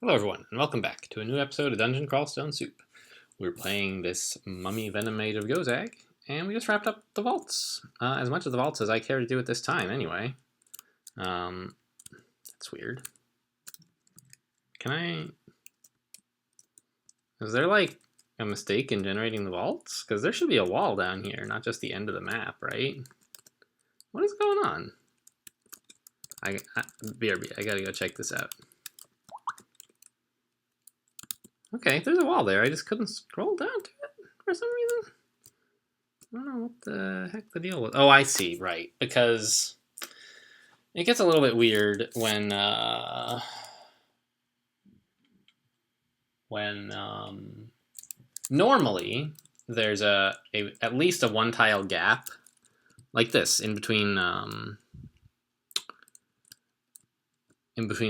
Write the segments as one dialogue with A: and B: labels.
A: Hello everyone, and welcome back to a new episode of Dungeon Crawl Stone Soup. We're playing this Mummy Venom Mage of Gozag, and we just wrapped up the vaults. As much of the vaults as I care to do at this time, anyway. That's weird. Can I... Is there, like, a mistake in generating the vaults? Because there should be a wall down here, not just the end of the map, right? What is going on? BRB, I gotta go check this out. Okay, there's a wall there. I just couldn't scroll down to it for some reason. I don't know what the heck the deal was. Oh, I see, right. Because it gets a little bit weird when normally there's at least a one tile gap like this in between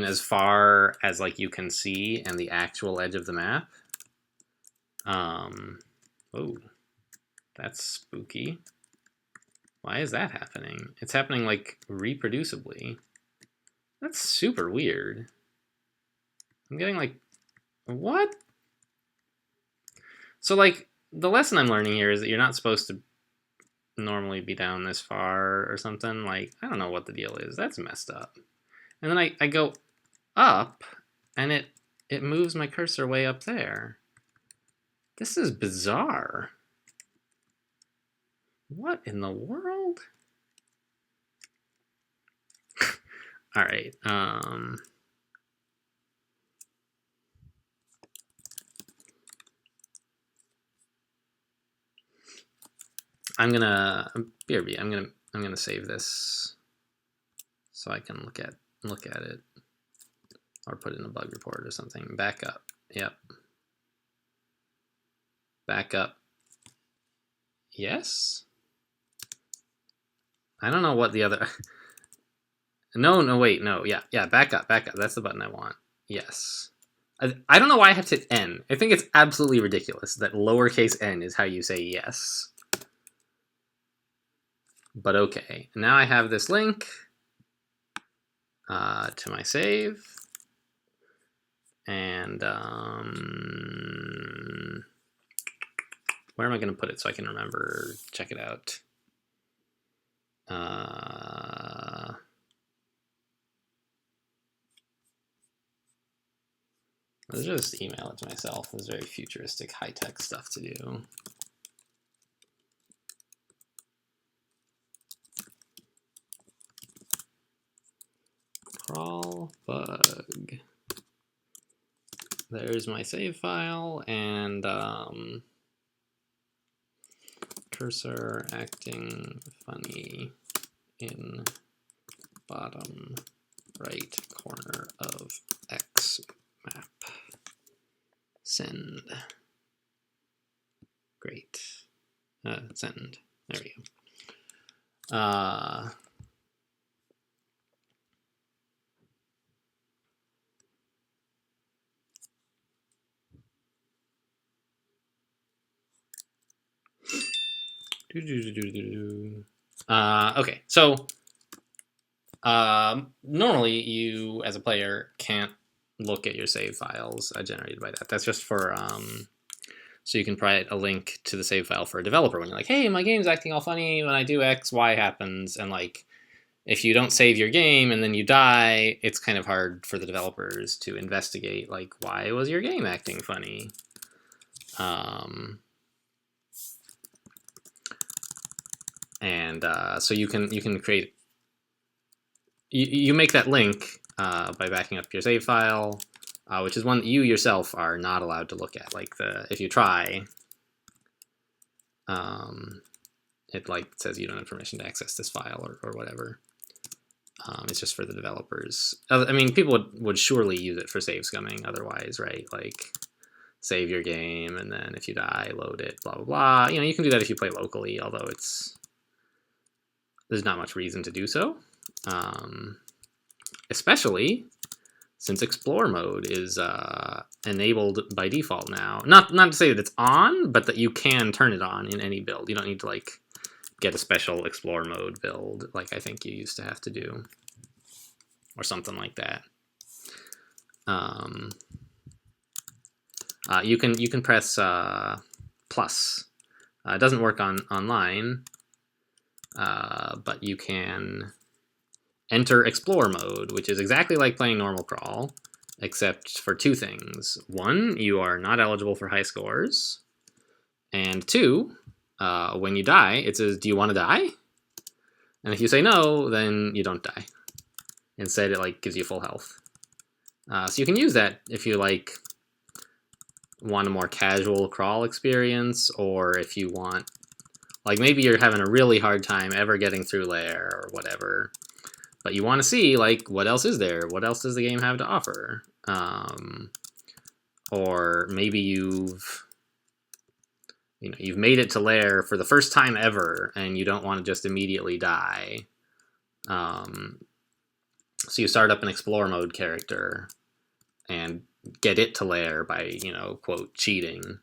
A: as far as like you can see and the actual edge of the map. Oh, that's spooky. Why is that happening? It's happening like reproducibly. That's super weird. I'm getting like, what? So like the lesson I'm learning here is that you're not supposed to normally be down this far or something. Like, I don't know what the deal is. That's messed up. And then I go up and it moves my cursor way up there. This is bizarre. What in the world? All right. I'm gonna BRB. I'm gonna save this so I can look at it or put it in a bug report or something. Back up. Yep. Back up. Yes. I don't know what the other. No, wait, no, yeah, back up. That's the button I want. Yes. I don't know why I have to hit N. I think it's absolutely ridiculous that lowercase n is how you say yes. But okay, now I have this link to my save. And where am I going to put it so I can remember, check it out? Let's just email it to myself. It's very futuristic, high-tech stuff to do. Crawl bug. There's my save file, and cursor acting funny in bottom right corner of X map. Send. Great. Send. There we go. Okay, so normally you, as a player, can't look at your save files generated by that. That's just for so you can provide a link to the save file for a developer when you're like, hey, my game's acting all funny when I do X, Y happens, and like if you don't save your game and then you die, it's kind of hard for the developers to investigate like why was your game acting funny. And so you can create, you make that link by backing up your save file, which is one that you yourself are not allowed to look at. Like if you try, it like says you don't have permission to access this file or whatever. It's just for the developers. I mean, people would surely use it for save scumming otherwise, right? Like save your game and then if you die, load it, blah, blah, blah. You know, you can do that if you play locally, although there's not much reason to do so. Especially since explore mode is enabled by default now. Not to say that it's on, but that you can turn it on in any build. You don't need to like get a special explore mode build like I think you used to have to do, or something like that. You can press plus. It doesn't work online, but you can enter explore mode, which is exactly like playing normal crawl, except for two things. One, you are not eligible for high scores, and two, when you die, it says, "Do you want to die?" And if you say no, then you don't die. Instead, it gives you full health. So you can use that if you want a more casual crawl experience, or if you want, maybe you're having a really hard time ever getting through lair or whatever, but you want to see what else is there? What else does the game have to offer? Or maybe you've made it to lair for the first time ever, and you don't want to just immediately die. So you start up an explore mode character and get it to lair by, quote, cheating.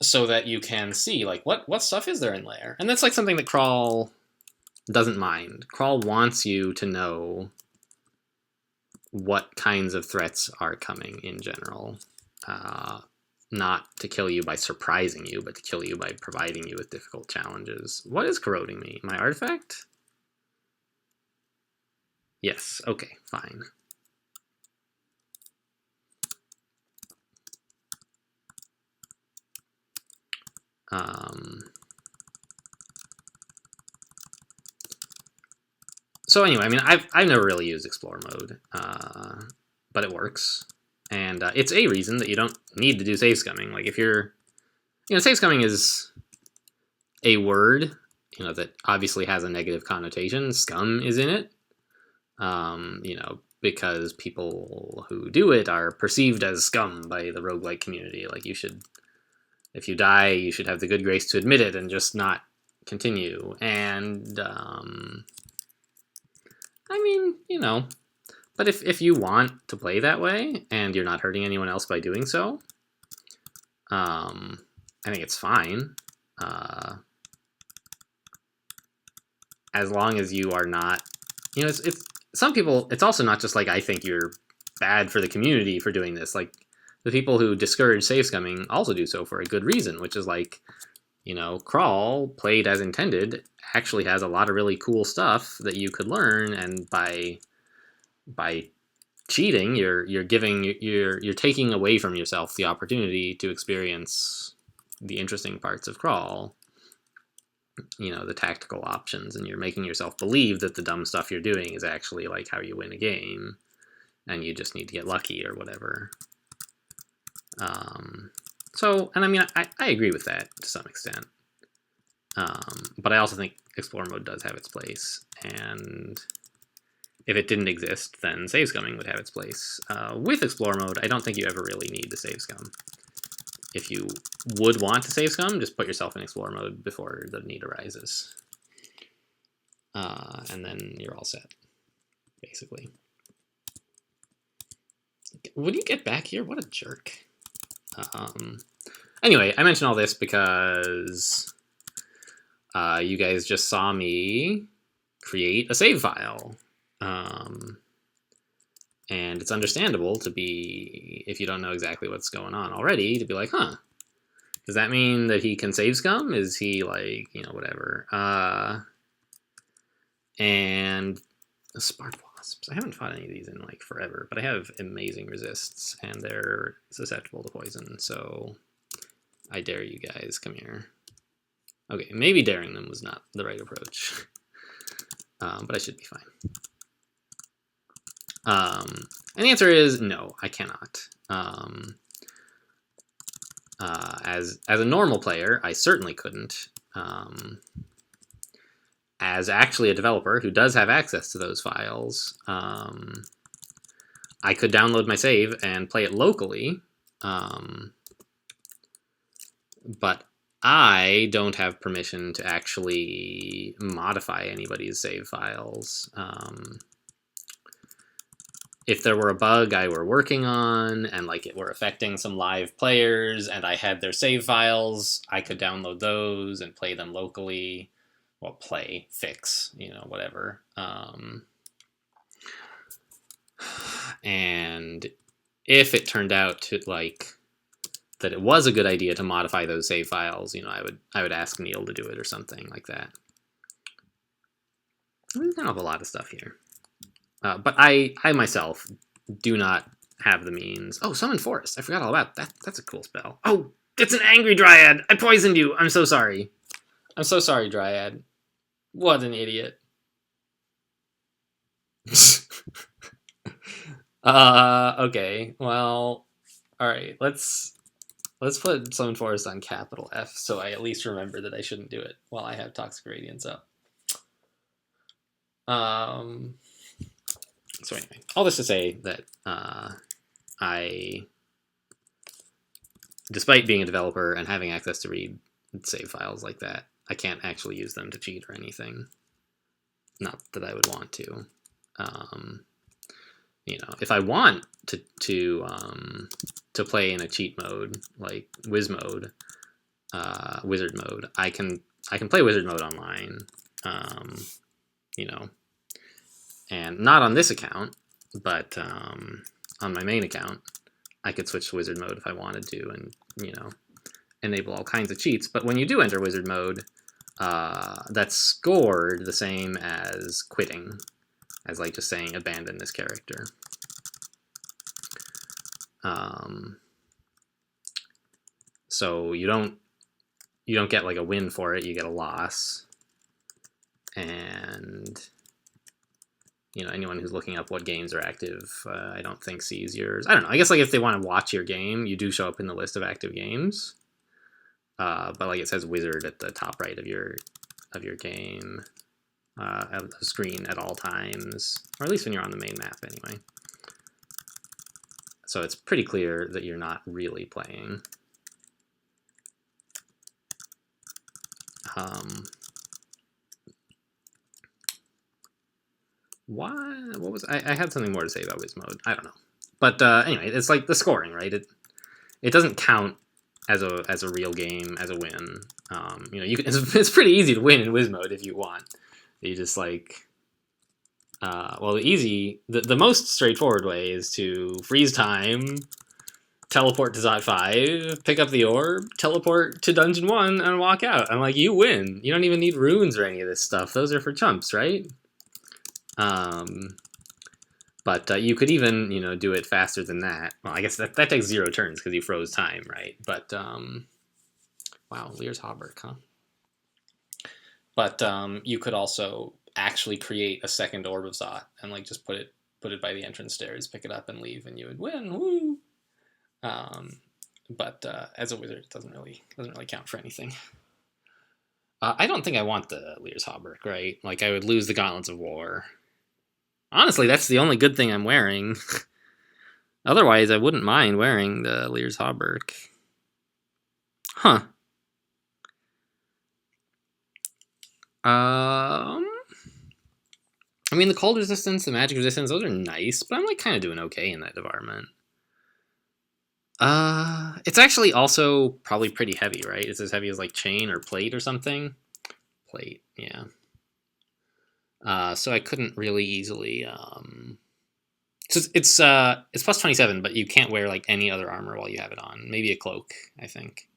A: So that you can see, what stuff is there in lair? And that's, something that crawl doesn't mind. Crawl wants you to know what kinds of threats are coming in general. Not to kill you by surprising you, but to kill you by providing you with difficult challenges. What is corroding me? My artifact? Yes, okay, fine. So anyway, I've never really used explore mode, but it works. And it's a reason that you don't need to do save scumming. If you're, save scumming is a word, that obviously has a negative connotation. Scum is in it, because people who do it are perceived as scum by the roguelike community. If you die, you should have the good grace to admit it and just not continue. And, but if you want to play that way and you're not hurting anyone else by doing so, I think it's fine. As long as you are not, it's some people, it's also not just I think you're bad for the community for doing this. The people who discourage save scumming also do so for a good reason, which is crawl played as intended actually has a lot of really cool stuff that you could learn, and by cheating, you're taking away from yourself the opportunity to experience the interesting parts of crawl, the tactical options, and you're making yourself believe that the dumb stuff you're doing is actually how you win a game, and you just need to get lucky or whatever. I agree with that to some extent. But I also think explore mode does have its place, and if it didn't exist, then save scumming would have its place. With explore mode, I don't think you ever really need to save scum. If you would want to save scum, just put yourself in explore mode before the need arises. And then you're all set, basically. Would you get back here? What a jerk. Anyway, I mention all this because you guys just saw me create a save file. And it's understandable to be, if you don't know exactly what's going on already, to be like, huh, does that mean that he can save scum? Is he whatever? And spark wasps. I haven't fought any of these in forever, but I have amazing resists, and they're susceptible to poison, so I dare you guys, come here. Okay, maybe daring them was not the right approach, but I should be fine. And the answer is no, I cannot. As a normal player, I certainly couldn't. As actually a developer who does have access to those files, I could download my save and play it locally, but I don't have permission to actually modify anybody's save files. If there were a bug I were working on and it were affecting some live players and I had their save files, I could download those and play them locally. well, play, fix, you know, whatever. And if it turned out to like that it was a good idea to modify those save files, you know, I would ask Neil to do it or something like that. We don't have a lot of stuff here, but I myself do not have the means. Oh, summon forest! I forgot all about that. That's a cool spell. Oh, it's an angry dryad. I poisoned you. I'm so sorry. I'm so sorry, dryad. What an idiot. Okay. Well, all right. Let's put summon forest on capital F, so I at least remember that I shouldn't do it while I have toxic radiance up. So anyway, all this to say that I, despite being a developer and having access to read save files like that, I can't actually use them to cheat or anything. Not that I would want to. You know, if I want to play in a cheat mode like Wiz mode, wizard mode, I can play wizard mode online. You know, and not on this account, but on my main account, I could switch to wizard mode if I wanted to, and you know, enable all kinds of cheats. But when you do enter wizard mode, that's scored the same as quitting, as like just saying abandon this character. So you don't get like a win for it, you get a loss. And you know, anyone who's looking up what games are active, I don't think sees yours. I don't know. I guess like if they want to watch your game, you do show up in the list of active games. But like it says wizard at the top right of your game, of the screen at all times, or at least when you're on the main map anyway. So it's pretty clear that you're not really playing. What was I had something more to say about Wiz mode. I don't know. But anyway, it's like the scoring, right? It doesn't count as a real game as a win. You know, it's pretty easy to win in Wiz mode if you want. You just like well, the most straightforward way is to freeze time, teleport to Zot 5, pick up the orb, teleport to Dungeon 1, and walk out. I'm like, you win. You don't even need runes or any of this stuff. Those are for chumps, right? But you could even, you know, do it faster than that. Well, I guess that takes 0 turns because you froze time, right? But, wow, Lear's Hauberk, huh? But you could also actually create a second Orb of Zot and, like, just put it by the entrance stairs, pick it up and leave, and you would win, woo! But as a wizard, it doesn't really count for anything. I don't think I want the Lear's Hauberk, right? Like, I would lose the Gauntlets of War. Honestly, that's the only good thing I'm wearing. Otherwise, I wouldn't mind wearing the Lear's Hauberk. Huh. I mean, the cold resistance, the magic resistance, those are nice, but I'm like kind of doing okay in that department. It's actually also probably pretty heavy, right? It's as heavy as like chain or plate or something. Plate, yeah. So I couldn't really easily. So it's plus 27, but you can't wear like any other armor while you have it on. Maybe a cloak, I think.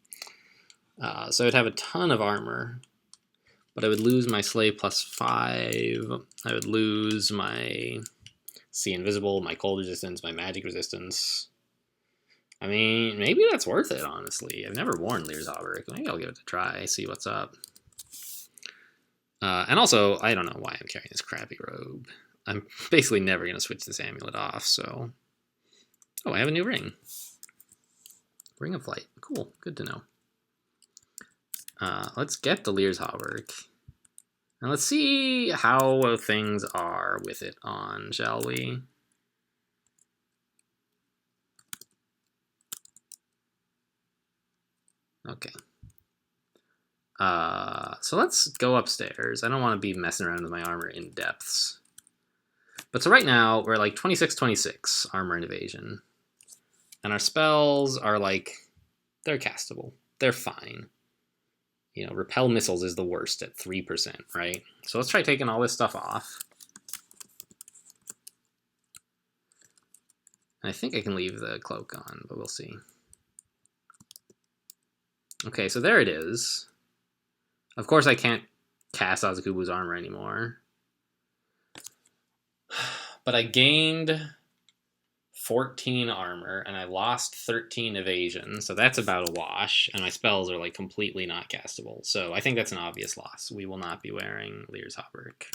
A: So I'd have a ton of armor, but I would lose my slave plus 5. I would lose my see invisible, my cold resistance, my magic resistance. I mean, maybe that's worth it. Honestly, I've never worn Lear's Hauberk. Maybe I'll give it a try, see what's up. And also, I don't know why I'm carrying this crappy robe. I'm basically never going to switch this amulet off, so... Oh, I have a new ring. Ring of Light. Cool. Good to know. Let's get the Lear's Hauberk. And let's see how things are with it on, shall we? Okay. So let's go upstairs. I don't want to be messing around with my armor in depths. But so right now, we're like 26 armor and evasion. And our spells are like, they're castable. They're fine. You know, repel missiles is the worst at 3%, right? So let's try taking all this stuff off. I think I can leave the cloak on, but we'll see. Okay, so there it is. Of course I can't cast Azukubu's armor anymore. But I gained 14 armor, and I lost 13 evasion, so that's about a wash, and my spells are like completely not castable. So I think that's an obvious loss. We will not be wearing Lear's Hauberk.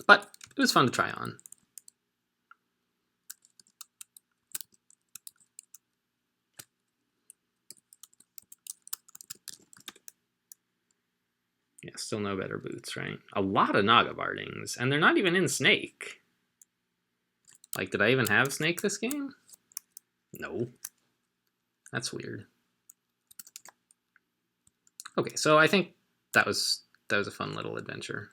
A: But it was fun to try on. Yeah, still no better boots, right? A lot of Naga Bardings, and they're not even in Snake. Like, did I even have Snake this game? No. That's weird. Okay, so I think that was a fun little adventure.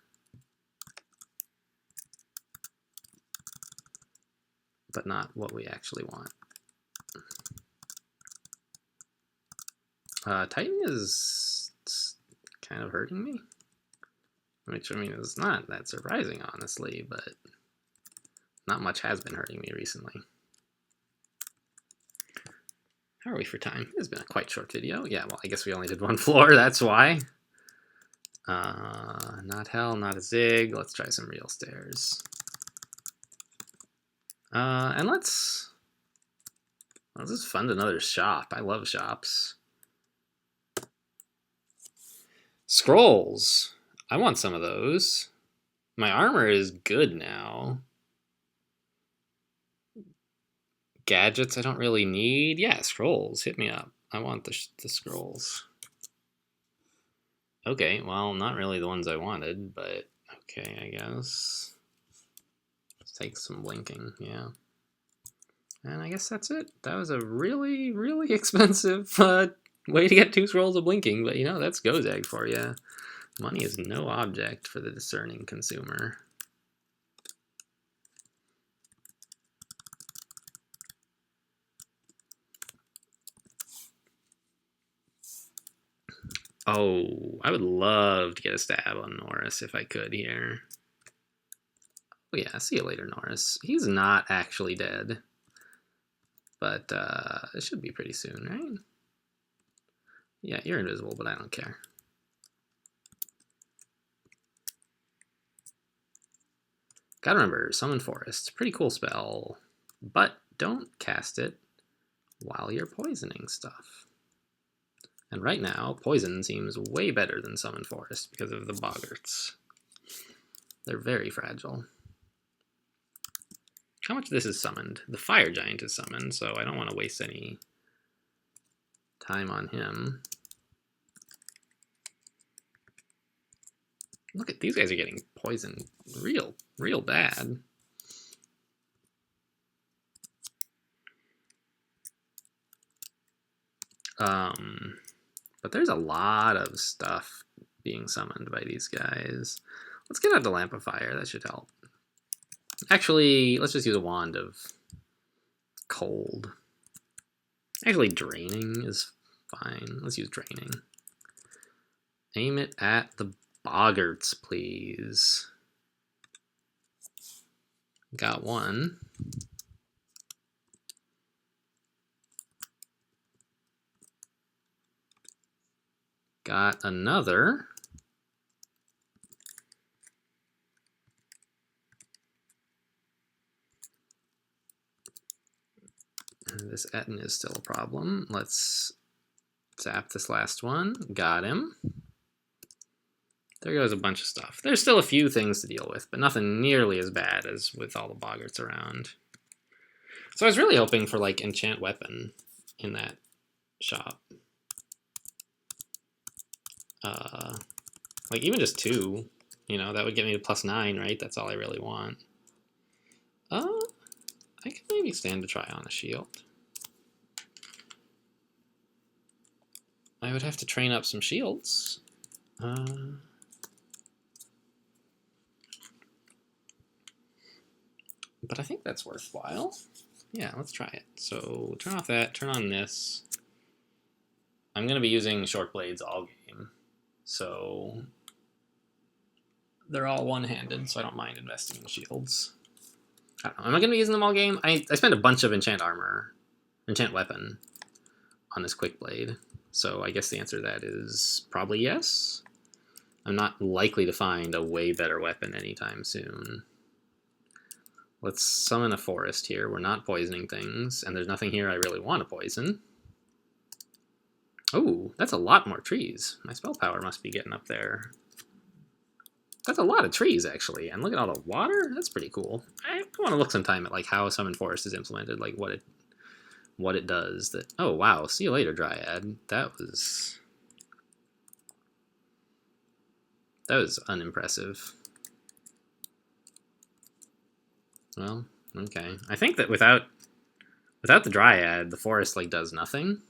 A: But not what we actually want. Titan is kind of hurting me. Which, I mean, is not that surprising, honestly, but not much has been hurting me recently. How are we for time? It's been a quite short video. Yeah, well, I guess we only did one floor, that's why. Not hell, not a zig. Let's try some real stairs. And let's just fund another shop. I love shops. Scrolls. I want some of those. My armor is good now. Gadgets I don't really need. Yeah, scrolls. Hit me up. I want the scrolls. Okay, well, not really the ones I wanted, but okay, I guess. Let's take some blinking, yeah. And I guess that's it. That was a really, really expensive way to get 2 scrolls of blinking, but you know, that's Gozag for you. Money is no object for the discerning consumer. Oh, I would love to get a stab on Norris if I could here. Oh yeah, see you later, Norris. He's not actually dead. But it should be pretty soon, right? Yeah, you're invisible, but I don't care. Gotta remember, Summon Forest. Pretty cool spell. But don't cast it while you're poisoning stuff. And right now, Poison seems way better than Summon Forest because of the Boggarts. They're very fragile. How much of this is summoned? The Fire Giant is summoned, so I don't want to waste any time on him. Look at these guys are getting poisoned real bad. But there's a lot of stuff being summoned by these guys. Let's get out the Lamp of Fire, that should help. Actually, let's just use a Wand of Cold. Actually, Draining is fine. Let's use Draining. Aim it at the Boggarts, please. Got one. Got another. And this Etten is still a problem. Let's zap this last one. Got him. There goes a bunch of stuff. There's still a few things to deal with, but nothing nearly as bad as with all the Boggarts around. So I was really hoping for, like, Enchant Weapon in that shop. Like, even just 2, you know, that would get me to +9, right? That's all I really want. I could maybe stand to try on a shield. I would have to train up some shields. But I think that's worthwhile. Yeah, let's try it. So turn off that, turn on this. I'm going to be using short blades all game. So they're all one-handed, so I don't mind investing in shields. I don't know. Am I going to be using them all game? I spent a bunch of enchant weapon on this quick blade. So I guess the answer to that is probably yes. I'm not likely to find a way better weapon anytime soon. Let's summon a forest here. We're not poisoning things, and there's nothing here I really want to poison. Oh, that's a lot more trees. My spell power must be getting up there. That's a lot of trees, actually. And look at all the water. That's pretty cool. I want to look sometime at like how Summon Forest is implemented, like what it does. That. Oh wow! See you later, Dryad. That was unimpressive. Well, okay. I think that without the Dryad, the forest like does nothing.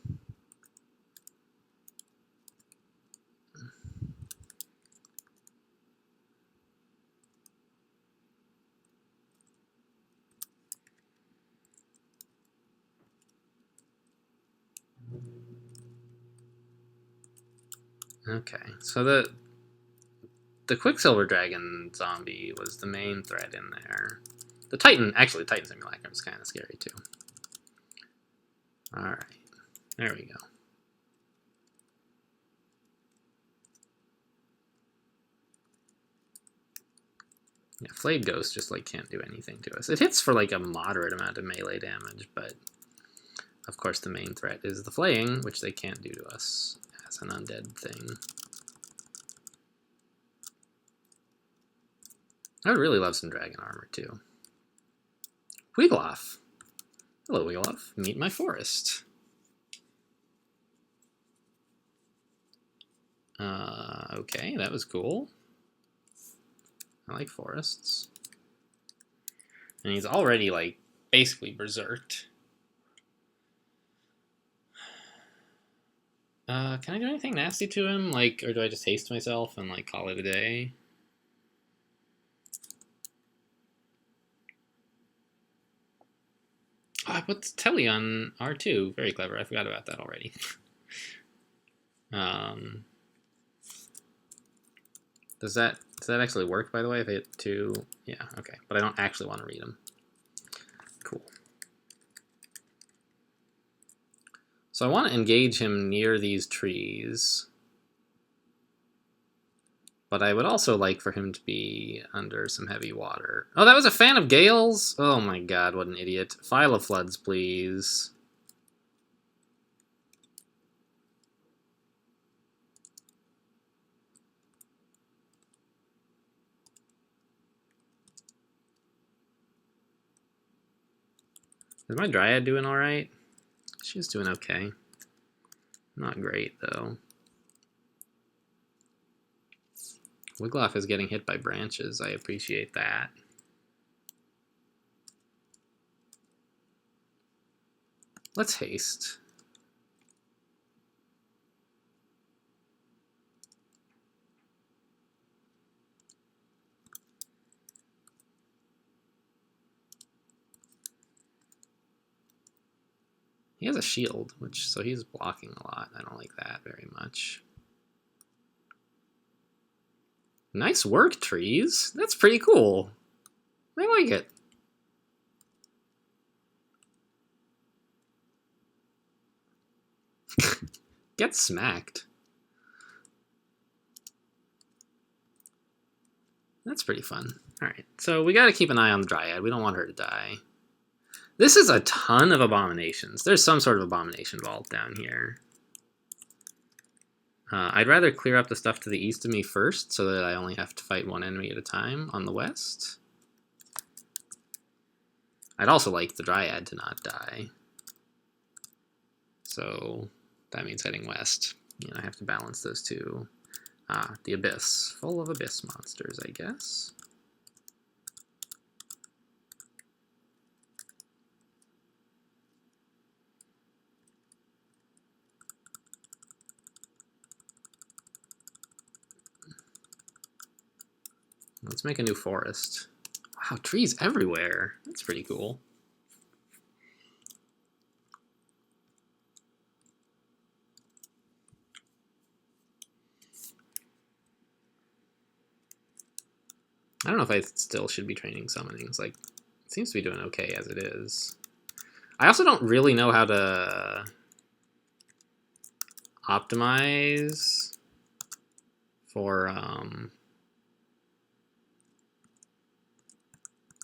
A: Okay, so the Quicksilver Dragon zombie was the main threat in there. The Titan Simulacrum is kind of scary too. All right, there we go. Yeah, Flayed Ghost just like can't do anything to us. It hits for like a moderate amount of melee damage, but of course the main threat is the flaying, which they can't do to us as an undead thing. I would really love some dragon armor too. Wiggloff. Hello, Wiggloff. Meet my forest. Okay, that was cool. I like forests. And he's already, like, basically berserked. Can I do anything nasty to him? Like, or do I just haste myself and, like, call it a day? Oh, I put Telly on R2. Very clever. I forgot about that already. Does that actually work, by the way, if I hit 2? Yeah, okay. But I don't actually want to read them. Cool. So I want to engage him near these trees. But I would also like for him to be under some heavy water. Oh, that was a fan of Gales? Oh my god, what an idiot. File of Floods, please. Is my Dryad doing alright? She's doing okay. Not great, though. Wiggloff is getting hit by branches. I appreciate that. Let's haste. He has a shield, so he's blocking a lot. I don't like that very much. Nice work, trees. That's pretty cool. I like it. Get smacked. That's pretty fun. Alright, so we gotta keep an eye on the Dryad. We don't want her to die. This is a ton of abominations. There's some sort of abomination vault down here. I'd rather clear up the stuff to the east of me first so that I only have to fight one enemy at a time on the west. I'd also like the Dryad to not die. So that means heading west. I have to balance those two. The Abyss. Full of Abyss monsters, I guess. Let's make a new forest. Wow, trees everywhere. That's pretty cool. I don't know if I still should be training summonings. Like, it seems to be doing okay as it is. I also don't really know how to optimize for,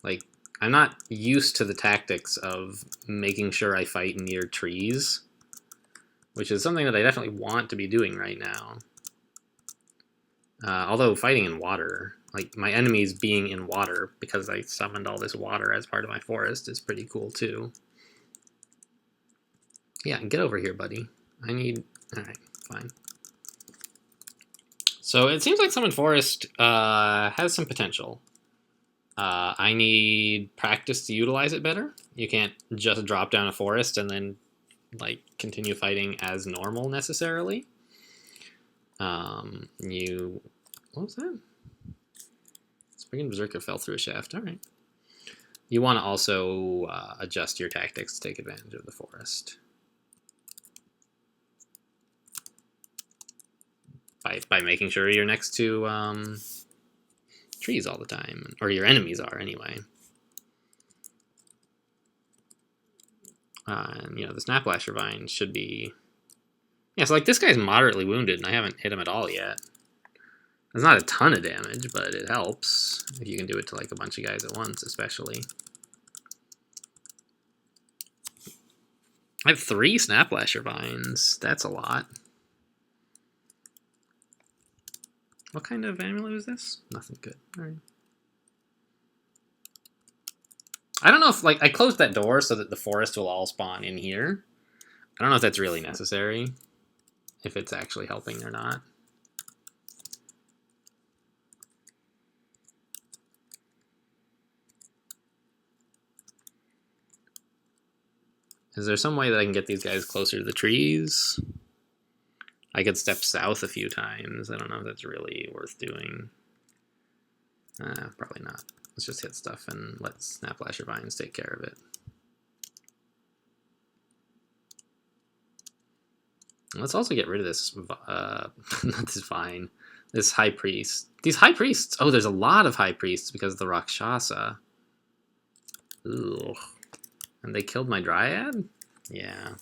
A: like, I'm not used to the tactics of making sure I fight near trees, which is something that I definitely want to be doing right now. Although fighting in water, like my enemies being in water because I summoned all this water as part of my forest is pretty cool too. Yeah, get over here, buddy. I need... Alright, fine. So it seems like Summon Forest has some potential. I need practice to utilize it better. You can't just drop down a forest and then like continue fighting as normal necessarily. What was that? Springing Berserker fell through a shaft. All right. You want to also adjust your tactics to take advantage of the forest. By making sure you're next to trees all the time, or your enemies are anyway. And, you know, the Snaplasher Vine should be... Yeah, so like this guy's moderately wounded, and I haven't hit him at all yet. It's not a ton of damage, but it helps if you can do it to like a bunch of guys at once, especially. I have 3 Snaplasher Vines. That's a lot. What kind of amulet is this? Nothing good. All right. I don't know if, like, I closed that door so that the forest will all spawn in here. I don't know if that's really necessary, if it's actually helping or not. Is there some way that I can get these guys closer to the trees? I could step south a few times. I don't know if that's really worth doing. Probably not. Let's just hit stuff and let Snaplasher Vines take care of it. Let's also get rid of this, not this vine, this High Priest. These High Priests, oh, there's a lot of High Priests because of the Rakshasa. Ooh. And they killed my Dryad? Yeah.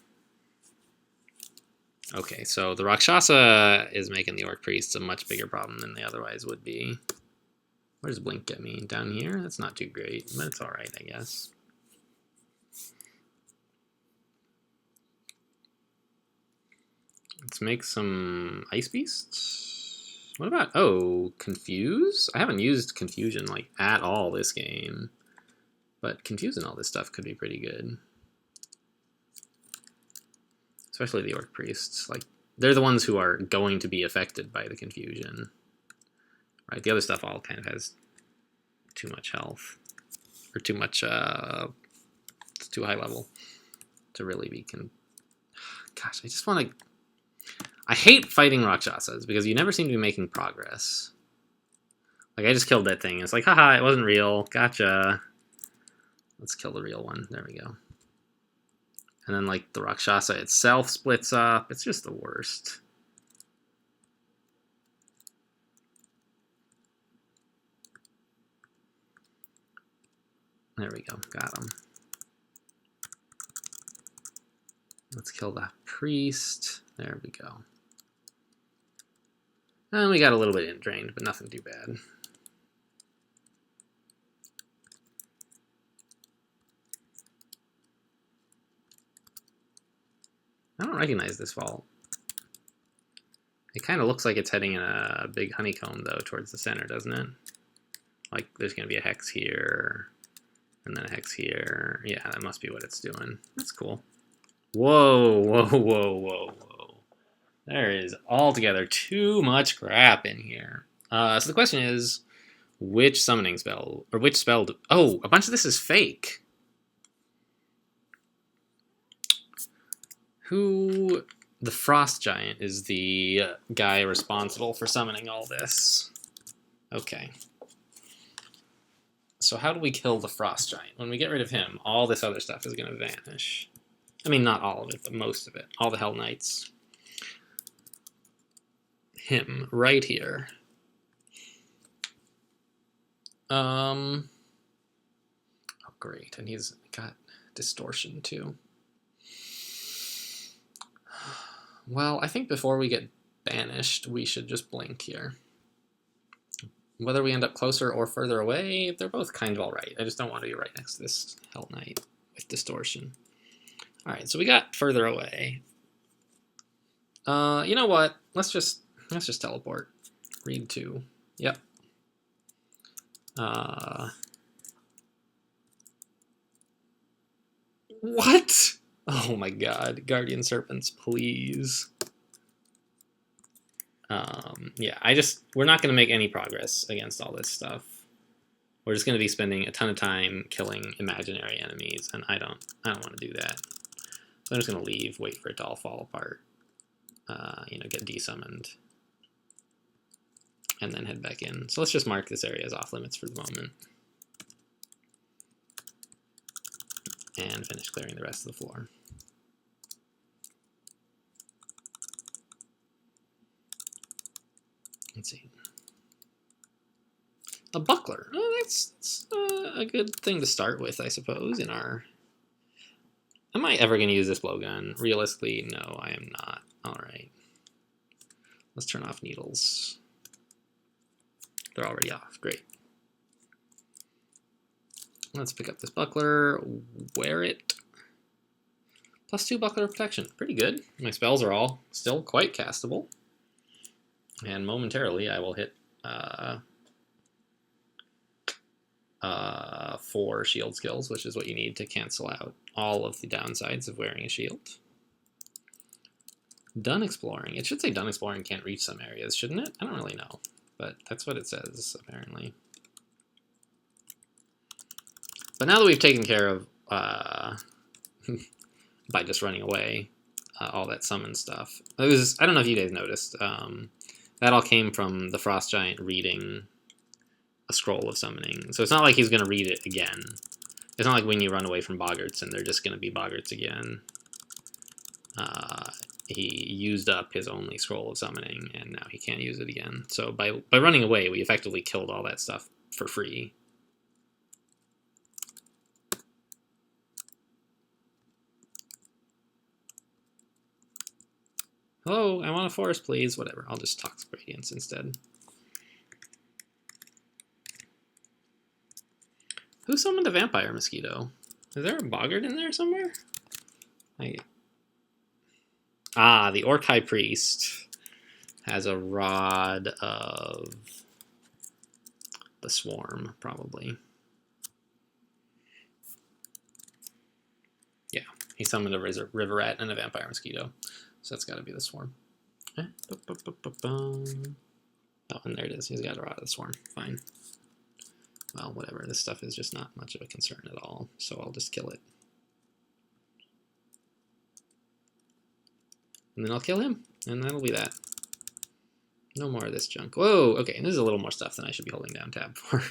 A: Okay, so the Rakshasa is making the Orc Priests a much bigger problem than they otherwise would be. Where does Blink get me? Down here? That's not too great, but it's alright, I guess. Let's make some Ice Beasts. What about... Oh, Confuse? I haven't used Confusion, like, at all this game. But confusing all this stuff could be pretty good. Especially the Orc Priests. Like, they're the ones who are going to be affected by the confusion. Right, the other stuff all kind of has too much health. Or too much, it's too high level to really be Gosh, I just want to... I hate fighting Rakshasas because you never seem to be making progress. Like, I just killed that thing. It's like, haha, it wasn't real. Gotcha. Let's kill the real one. There we go. And then, like, the Rakshasa itself splits up. It's just the worst. There we go. Got him. Let's kill that priest. There we go. And we got a little bit in drained, but nothing too bad. I don't recognize this vault. It kind of looks like it's heading in a big honeycomb, though, towards the center, doesn't it? Like, there's going to be a hex here, and then a hex here. Yeah, that must be what it's doing. That's cool. Whoa, whoa, whoa, whoa, whoa. There is altogether too much crap in here. So the question is, which summoning spell, or which spell... Oh, a bunch of this is fake. Who... The Frost Giant is the guy responsible for summoning all this. Okay. So how do we kill the Frost Giant? When we get rid of him, all this other stuff is going to vanish. I mean, not all of it, but most of it. All the Hell Knights. Him, right here. Oh, great, and he's got distortion too. Well, I think before we get banished, we should just blink here. Whether we end up closer or further away, they're both kind of all right. I just don't want to be right next to this Hell Knight with distortion. All right, so we got further away. You know what? Let's just teleport. Read 2. Yep. What? Oh my god. Guardian Serpents, please. Yeah, we're not going to make any progress against all this stuff. We're just going to be spending a ton of time killing imaginary enemies, and I don't want to do that. So I'm just going to leave, wait for it to all fall apart. You know, get desummoned. And then head back in. So let's just mark this area as off limits for the moment. And finish clearing the rest of the floor. Let's see. A buckler. Oh, that's a good thing to start with, I suppose, in our... Am I ever going to use this blowgun? Realistically, no, I am not. Alright. Let's turn off needles. They're already off. Great. Let's pick up this buckler. Wear it. +2 buckler protection. Pretty good. My spells are all still quite castable. And momentarily I will hit 4 shield skills, which is what you need to cancel out all of the downsides of wearing a shield. Done exploring. It should say done exploring can't reach some areas, shouldn't it? I don't really know, but that's what it says, apparently. But now that we've taken care of, by just running away, all that summon stuff. I don't know if you guys noticed, that all came from the Frost Giant reading a scroll of summoning. So it's not like he's going to read it again. It's not like when you run away from Boggarts and they're just going to be Boggarts again. He used up his only scroll of summoning, and now he can't use it again. So by running away, we effectively killed all that stuff for free. Hello, I want a forest, please. Whatever, I'll just Toxic Radiance instead. Who summoned a vampire mosquito? Is there a boggart in there somewhere? The Orc High Priest has a rod of the swarm, probably. Yeah, he summoned a river rat and a vampire mosquito. So that's got to be the swarm. Oh, and there it is. He's got a rod of the swarm. Fine. Well, whatever. This stuff is just not much of a concern at all, so I'll just kill it. And then I'll kill him, and that'll be that. No more of this junk. Whoa, okay, this is a little more stuff than I should be holding down tab for.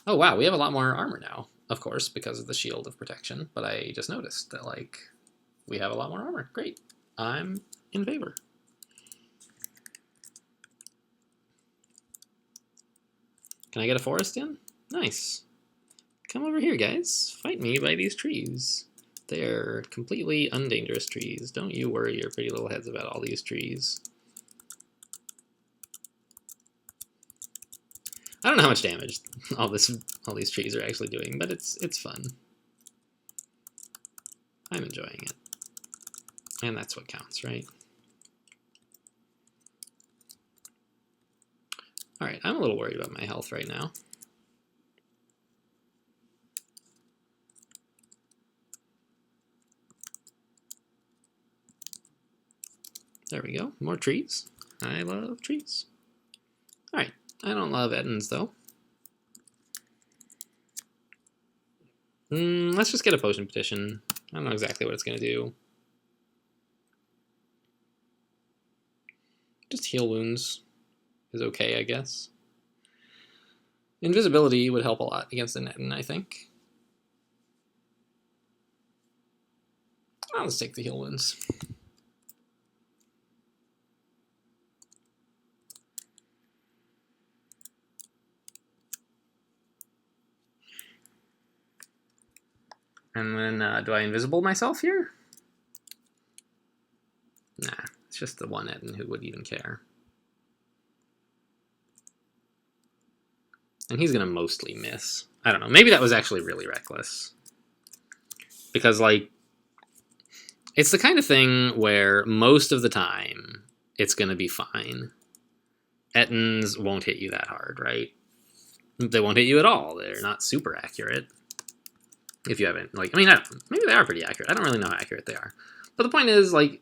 A: Oh wow, we have a lot more armor now, of course, because of the shield of protection, but I just noticed that, like, we have a lot more armor. Great. I'm in favor. Can I get a forest in? Nice. Come over here, guys. Fight me by these trees. They're completely undangerous trees. Don't you worry your pretty little heads about all these trees. I don't know how much damage all these trees are actually doing, but it's fun. I'm enjoying it. And that's what counts, right? Alright, I'm a little worried about my health right now. There we go. More trees. I love trees. Alright, I don't love Ettins, though. Let's just get a potion petition. I don't know exactly what it's going to do. Just heal wounds is okay, I guess. Invisibility would help a lot against an Ettin, I think. I'll just take the heal wounds. And then do I invisible myself here? Nah, it's just the one Etten who would even care. And he's gonna mostly miss. I don't know. Maybe that was actually really reckless. Because, like, it's the kind of thing where most of the time it's gonna be fine. Ettins won't hit you that hard, right? They won't hit you at all. They're not super accurate. If you haven't, like, I mean, I don't know. Maybe they are pretty accurate. I don't really know how accurate they are. But the point is, like,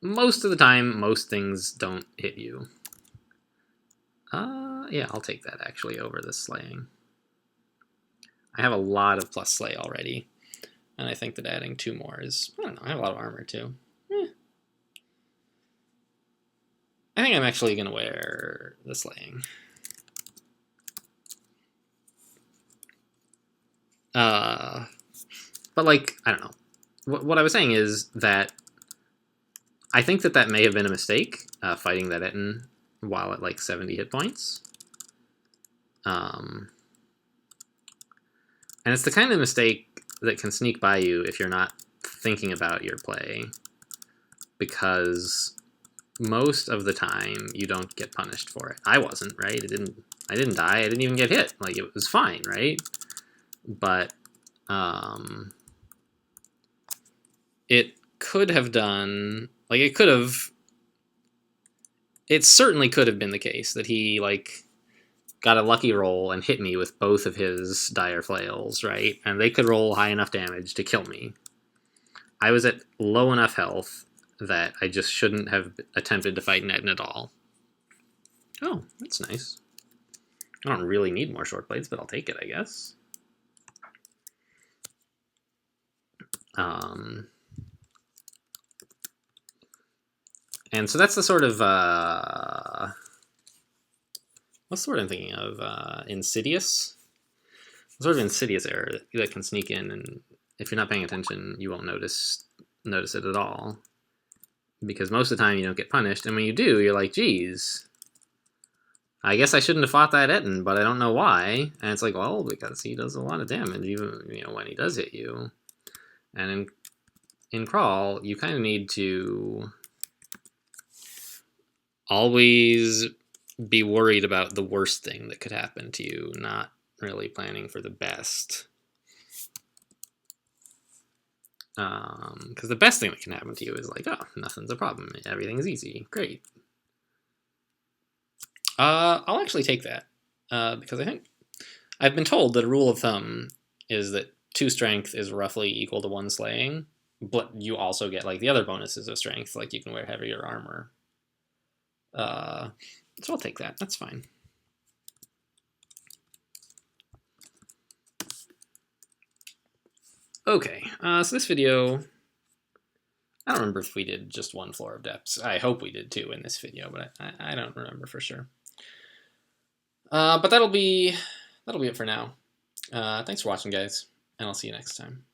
A: most of the time, most things don't hit you. Yeah, I'll take that, actually, over the slaying. I have a lot of plus slay already. And I think that adding 2 more is, I don't know, I have a lot of armor, too. I think I'm actually going to wear the slaying. But, like, I don't know. What I was saying is that I think that may have been a mistake, fighting that Etten while at, like, 70 hit points. And it's the kind of mistake that can sneak by you if you're not thinking about your play, because most of the time you don't get punished for it. I wasn't, right? I didn't die. I didn't even get hit. Like, it was fine, right? But it could have done, like, it certainly could have been the case that he, like, got a lucky roll and hit me with both of his dire flails, right? And they could roll high enough damage to kill me. I was at low enough health that I just shouldn't have attempted to fight Etten at all. Oh, that's nice. I don't really need more short blades, but I'll take it, I guess. And so that's the sort of what's the word I'm thinking of? Insidious? Sort of insidious error that can sneak in, and if you're not paying attention, you won't notice it at all. Because most of the time you don't get punished, and when you do, you're like, geez, I guess I shouldn't have fought that Etten, but I don't know why. And it's like, well, because he does a lot of damage, even, you know, when he does hit you. And in Crawl, you kind of need to always be worried about the worst thing that could happen to you, not really planning for the best. Because the best thing that can happen to you is like, oh, nothing's a problem. Everything's easy. Great. I'll actually take that. Because I think I've been told that a rule of thumb is that 2 strength is roughly equal to 1 slaying, but you also get, like, the other bonuses of strength, like you can wear heavier armor. So I'll take that. That's fine. Okay, so this video, I don't remember if we did just 1 floor of depths. I hope we did 2 in this video, but I don't remember for sure. But that'll be it for now. Thanks for watching, guys, and I'll see you next time.